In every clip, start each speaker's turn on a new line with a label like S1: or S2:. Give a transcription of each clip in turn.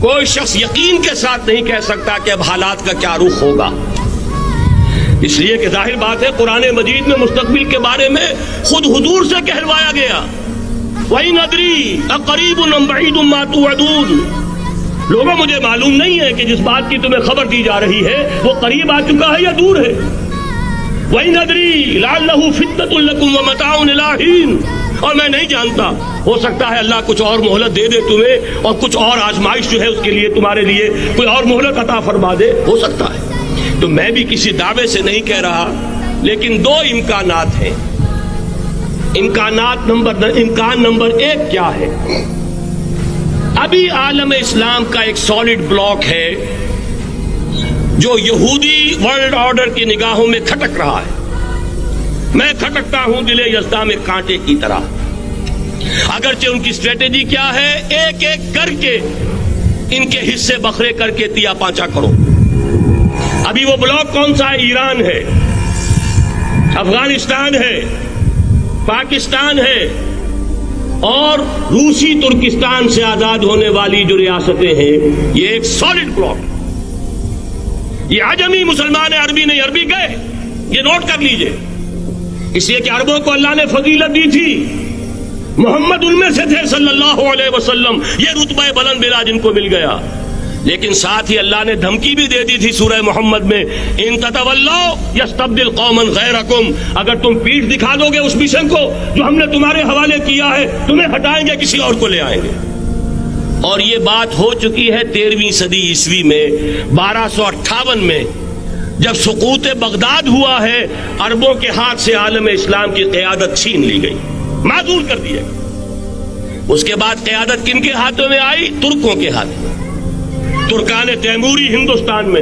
S1: کوئی شخص یقین کے ساتھ نہیں کہہ سکتا کہ اب حالات کا کیا رخ ہوگا، اس لیے کہ ظاہر بات ہے قرآن مجید میں مستقبل کے بارے میں خود حضور سے کہلوایا گیا، وَإِنْ أَدْرِي أَقَرِيبٌ أَمْ بَعِيدٌ مَا تُوعَدُونَ۔ لوگوں مجھے معلوم نہیں ہے کہ جس بات کی تمہیں خبر دی جا رہی ہے وہ قریب آ چکا ہے یا دور ہے۔ وَإِنْ أَدْرِي لَعَلَّهُ فِتْنَةٌ لَكُمْ وَمَتَاعٌ إِلَىٰ حِينٍ۔ اور میں نہیں جانتا، ہو سکتا ہے اللہ کچھ اور مہلت دے دے تمہیں، اور کچھ اور آزمائش جو ہے اس کے لیے تمہارے لیے کوئی اور مہلت عطا فرما دے، ہو سکتا ہے۔ تو میں بھی کسی دعوے سے نہیں کہہ رہا، لیکن دو امکانات ہیں۔ امکان نمبر ایک کیا ہے؟ ابھی عالم اسلام کا ایک سالڈ بلاک ہے جو یہودی ورلڈ آرڈر کی نگاہوں میں کھٹک رہا ہے۔ میں کھٹکتا ہوں دل یزداں میں کانٹے کی طرح۔ اگرچہ ان کی اسٹریٹجی کیا ہے، ایک ایک کر کے ان کے حصے بکھرے کر کے تیا پانچا کرو۔ ابھی وہ بلاک کون سا ہے؟ ایران ہے، افغانستان ہے، پاکستان ہے، اور روسی ترکستان سے آزاد ہونے والی جو ریاستیں ہیں، یہ ایک سالڈ بلاک۔ یہ عجمی مسلمان عربی نہیں، عربی گئے، یہ نوٹ کر لیجئے، اس لیے کہ عربوں کو اللہ نے فضیلت دی تھی، محمد ان میں سے تھے صلی اللہ علیہ وسلم، یہ رتبہ بلند بلا جن کو مل گیا۔ لیکن ساتھ ہی اللہ نے دھمکی بھی دے دی تھی سورہ محمد میں، ان تتولوا یستبدل قوما غیرکم، اگر تم پیٹھ دکھا دو گے اس مشن کو جو ہم نے تمہارے حوالے کیا ہے، تمہیں ہٹائیں گے، کسی اور کو لے آئیں گے۔ اور یہ بات ہو چکی ہے 13ویں صدی عیسوی میں، 1258 میں جب سقوط بغداد ہوا ہے، عربوں کے ہاتھ سے عالم اسلام کی قیادت چھین لی گئی، معذور کر دیا گیا۔ اس کے بعد قیادت کن کے ہاتھوں میں آئی؟ ترکوں کے ہاتھ میں۔ ترکان تیموری ہندوستان میں،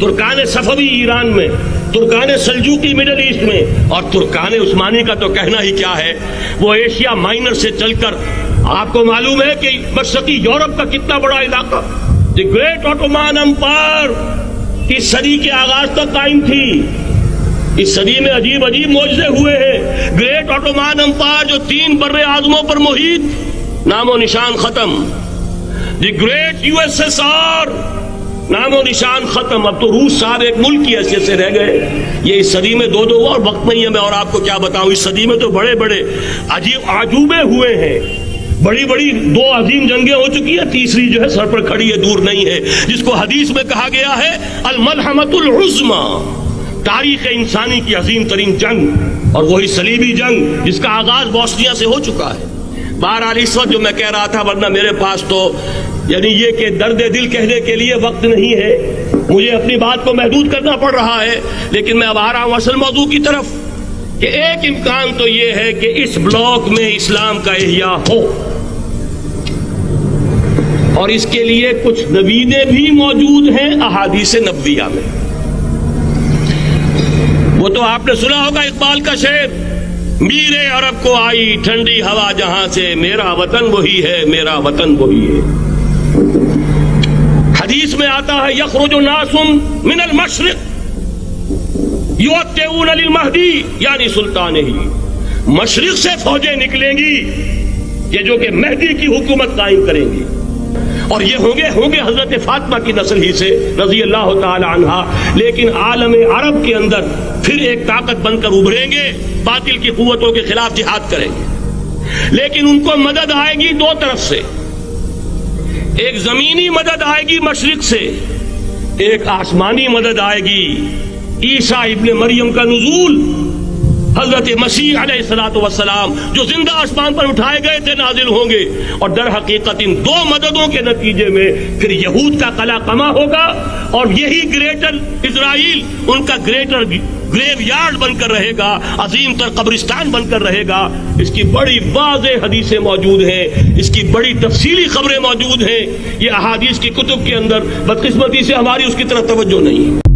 S1: ترکان صفوی ایران میں، ترکان سلجوقی مڈل ایسٹ میں، اور ترکان عثمانی کا تو کہنا ہی کیا ہے، وہ ایشیا مائنر سے چل کر آپ کو معلوم ہے کہ مشرقی یورپ کا کتنا بڑا علاقہ، دی گریٹ آٹومان امپائر اس صدی کے آغاز تک قائم تھی۔ اس صدی میں عجیب عجیب معجزے ہوئے ہیں۔ گریٹ آٹومان امپائر جو 3 بر اعظموں پر محیط، نام و نشان ختم۔ The great U S S R, نام و نشان ختم۔ اب تو روس صاحب ایک ملک کی حیثیت سے رہ گئے۔ یہ اس صدی میں دو اور وقت نہیں ہے میں اور آپ کو کیا بتاؤں، اس صدی میں تو بڑے بڑے عجیب عجوبے ہوئے ہیں، بڑی بڑی 2 عظیم جنگیں ہو چکی ہیں، تیسری جو ہے سر پر کھڑی ہے، دور نہیں ہے، جس کو حدیث میں کہا گیا ہے الملحمۃ العظمی، تاریخ انسانی کی عظیم ترین جنگ، اور وہی صلیبی جنگ جس کا آغاز بوسنیا سے ہو چکا ہے۔ بہرحال اس وقت جو میں کہہ رہا تھا، ورنہ میرے پاس تو یعنی یہ کہ درد دل کہنے کے لیے وقت نہیں ہے، مجھے اپنی بات کو محدود کرنا پڑ رہا ہے، لیکن میں اب آ رہا ہوں اصل موضوع کی طرف، کہ ایک امکان تو یہ ہے کہ اس بلاک میں اسلام کا احیاء ہو، اور اس کے لیے کچھ نویدیں بھی موجود ہیں احادیث نبویہ میں۔ وہ تو آپ نے سنا ہوگا اقبال کا شعر، میرے عرب کو آئی ٹھنڈی ہوا جہاں سے، میرا وطن وہی ہے، میرا وطن وہی ہے۔ حدیث میں آتا ہے یخرج ناس من المشرق یؤتون للمہدی، یعنی سلطان ہی، مشرق سے فوجیں نکلیں گی یہ جو کہ مہدی کی حکومت قائم کریں گی، اور یہ ہوں گے حضرت فاطمہ کی نسل ہی سے رضی اللہ تعالی عنہا، لیکن عالم عرب کے اندر پھر ایک طاقت بن کر ابھریں گے، باطل کی قوتوں کے خلاف جہاد کریں گے، لیکن ان کو مدد آئے گی 2 طرف سے، ایک زمینی مدد آئے گی مشرق سے، ایک آسمانی مدد آئے گی، عیسیٰ ابن مریم کا نزول، حضرت مسیح علیہ الصلوۃ والسلام جو زندہ آسمان پر اٹھائے گئے تھے نازل ہوں گے، اور در حقیقت ان 2 مددوں کے نتیجے میں پھر یہود کا قلع قمع ہوگا، اور یہی گریٹر اسرائیل ان کا گریٹر گریو یارڈ بن کر رہے گا، عظیم تر قبرستان بن کر رہے گا۔ اس کی بڑی واضح حدیثیں موجود ہیں، اس کی بڑی تفصیلی خبریں موجود ہیں، یہ احادیث کی کتب کے اندر، بدقسمتی سے ہماری اس کی طرف توجہ نہیں ہے۔